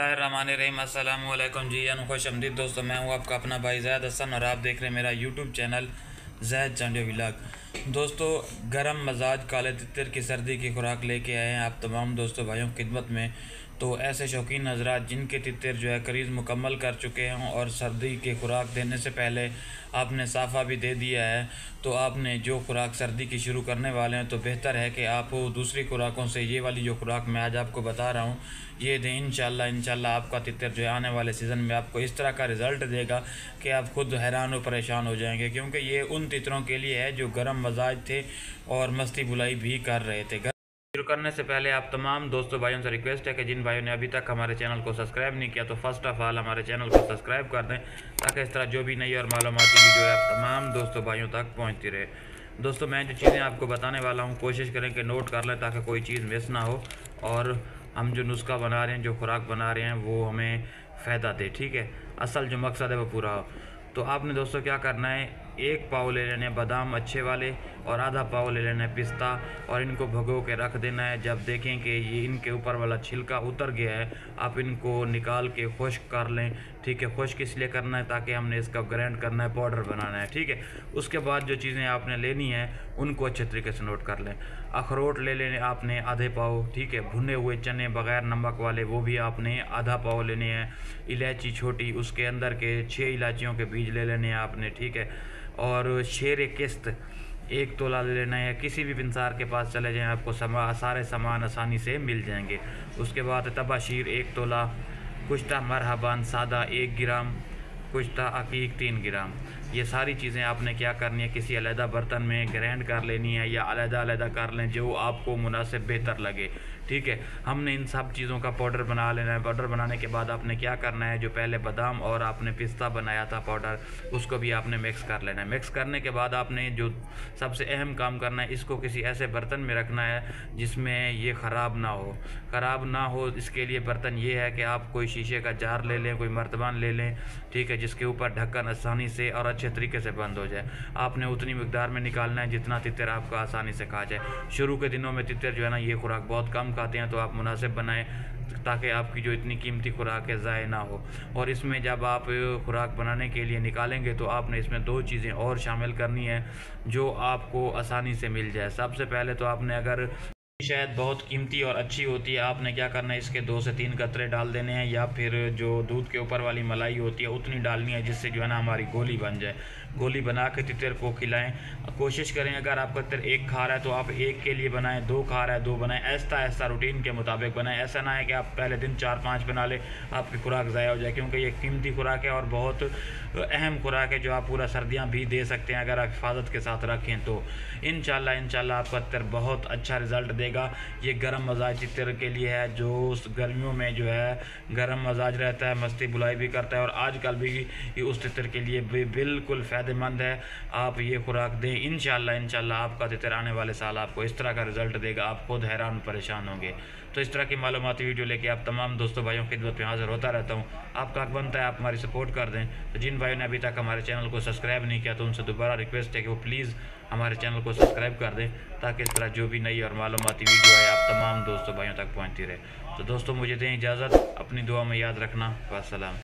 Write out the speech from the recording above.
बिस्मिल्लाहिर्रहमानिर्रहीम। अस्सलाम वालेकुम जी खुश आमदीद दोस्तों, मैं हूँ आपका अपना भाई ज़ैद हसन और आप देख रहे हैं मेरा यूट्यूब चैनल ज़ैद चांडियो व्लॉग। दोस्तों, गरम मजाज काले तितर की सर्दी की खुराक लेके आए हैं आप तमाम दोस्तों भाइयों की खिदमत में। तो ऐसे शौकीन हजरात जिनके तितर जो है करीज़ मुकम्मल कर चुके हैं और सर्दी की खुराक देने से पहले आपने साफ़ा भी दे दिया है, तो आपने जो खुराक सर्दी की शुरू करने वाले हैं तो बेहतर है कि आप दूसरी खुराकों से ये वाली जो खुराक मैं आज आपको बता रहा हूँ ये दें। इंशाल्लाह आपका तितर जो है आने वाले सीज़न में आपको इस तरह का रिज़ल्ट देगा कि आप खुद हैरान और परेशान हो जाएंगे, क्योंकि ये उन तितरों के लिए है जो गर्म मजाज थे और मस्ती बुलाई भी कर रहे थे। शुरू करने से पहले आप तमाम दोस्तों भाइयों से रिक्वेस्ट है कि जिन भाइयों ने अभी तक हमारे चैनल को सब्सक्राइब नहीं किया तो फर्स्ट ऑफ ऑल हमारे चैनल को सब्सक्राइब कर दें, ताकि इस तरह जो भी नई और मालूमाती वीडियो है आप तमाम दोस्तों भाइयों तक पहुंचती रहे। दोस्तों, मैं जो चीज़ें आपको बताने वाला हूं कोशिश करें कि नोट कर लें ताकि कोई चीज़ मिस ना हो और हम जो नुस्खा बना रहे हैं, जो खुराक बना रहे हैं, वो हमें फ़ायदा दे। ठीक है, असल जो मकसद है वो पूरा हो। तो आपने दोस्तों क्या करना है, एक पाव ले लेने बादाम अच्छे वाले और आधा पाव ले लेना है पिस्ता और इनको भगो के रख देना है। जब देखें कि ये इनके ऊपर वाला छिलका उतर गया है, आप इनको निकाल के खुश्क कर लें। ठीक है, खुश्क इसलिए करना है ताकि हमने इसका ग्राइंड करना है, पाउडर बनाना है। ठीक है, उसके बाद जो चीज़ें आपने लेनी है उनको अच्छे तरीके से नोट कर लें। अखरोट ले लेने आपने आधे पाव। ठीक है, भुने हुए चने बग़ैर नमक वाले वो भी आपने आधा पाव लेने हैं। इलायची छोटी, उसके अंदर के 6 इलायचियों के बीज ले लेने हैं आपने। ठीक है, और शेर किस्त 1 तोला ले लेना है। किसी भी पिंसार के पास चले जाएं, आपको सारे सामान आसानी से मिल जाएंगे। उसके बाद तबाशीर 1 तोला, कुश्ता मरहबान सादा 1 ग्राम, कुश्ता अकीक 3 ग्राम। ये सारी चीज़ें आपने क्या करनी है, किसी अलहदा बर्तन में ग्राइंड कर लेनी है या अलहदा कर लें, जो आपको मुनासिब बेहतर लगे। ठीक है, हमने इन सब चीज़ों का पाउडर बना लेना है। पाउडर बनाने के बाद आपने क्या करना है, जो पहले बादाम और आपने पिस्ता बनाया था पाउडर, उसको भी आपने मिक्स कर लेना है। मिक्स करने के बाद आपने जो सबसे अहम काम करना है, इसको किसी ऐसे बर्तन में रखना है जिसमें ये ख़राब ना हो। ख़राब ना हो इसके लिए बर्तन ये है कि आप कोई शीशे का जार ले लें, कोई मर्तबान ले लें। ठीक है, जिसके ऊपर ढक्कन आसानी से और अच्छे तरीके से बंद हो जाए। आपने उतनी मिकदार में निकालना है जितना तितर आपका आसानी से खा जाए। शुरू के दिनों में तितर जो है ना ये खुराक बहुत कम खाते हैं, तो आप मुनासिब बनाएं ताकि आपकी जो इतनी कीमती खुराक है ज़ाय ना हो। और इसमें जब आप खुराक बनाने के लिए निकालेंगे तो आपने इसमें 2 चीज़ें और शामिल करनी है जो आपको आसानी से मिल जाए। सबसे पहले तो आपने, अगर शहद बहुत कीमती और अच्छी होती है, आपने क्या करना है, इसके 2 से 3 कतरे डाल देने हैं, या फिर जो दूध के ऊपर वाली मलाई होती है उतनी डालनी है, जिससे जो है ना हमारी गोली बन जाए। गोली बना के तितर को खिलाएं। कोशिश करें अगर आपका तितर 1 खा रहा है तो आप 1 के लिए बनाएं, 2 खा रहा है 2 बनाएं। ऐसा रूटीन के मुताबिक बनाएं। ऐसा ना है कि आप पहले दिन 4-5 बना लें, आपकी खुराक ज़ाया हो जाए, क्योंकि ये कीमती खुराक है और बहुत अहम खुराक है जो आप पूरा सर्दियाँ भी दे सकते हैं अगर आप हिफाजत के साथ रखें तो। इंशाल्लाह आपका तितर बहुत अच्छा रिज़ल्ट देगा। ये गर्म मजाज तितर के लिए है, जो उस गर्मियों में जो है गर्म मजाज रहता है, मस्ती बुलाई भी करता है, और आजकल भी ये उस तितर के लिए बिल्कुल फ़ायदेमंद है। आप ये खुराक दें, इंशाल्लाह आपका तितर आने वाले साल आपको इस तरह का रिज़ल्ट देगा, आप खुद हैरान परेशान होंगे। तो इस तरह की मालूमाती वीडियो लेके आप तमाम दोस्तों भाइयों की खिदमत में हाज़िर होता रहता हूँ। आपका हक बनता है आप हमारी सपोर्ट कर दें। तो जिन भाइयों ने अभी तक हमारे चैनल को सब्सक्राइब नहीं किया तो उनसे दोबारा रिक्वेस्ट है कि वो प्लीज़ हमारे चैनल को सब्सक्राइब कर दें, ताकि इस तरह जो भी नई और मालूमाती वीडियो है आप तमाम दोस्तों भाइयों तक पहुँचती रहे। तो दोस्तों, मुझे दें इजाज़त, अपनी दुआ में याद रखना। वस्सलाम।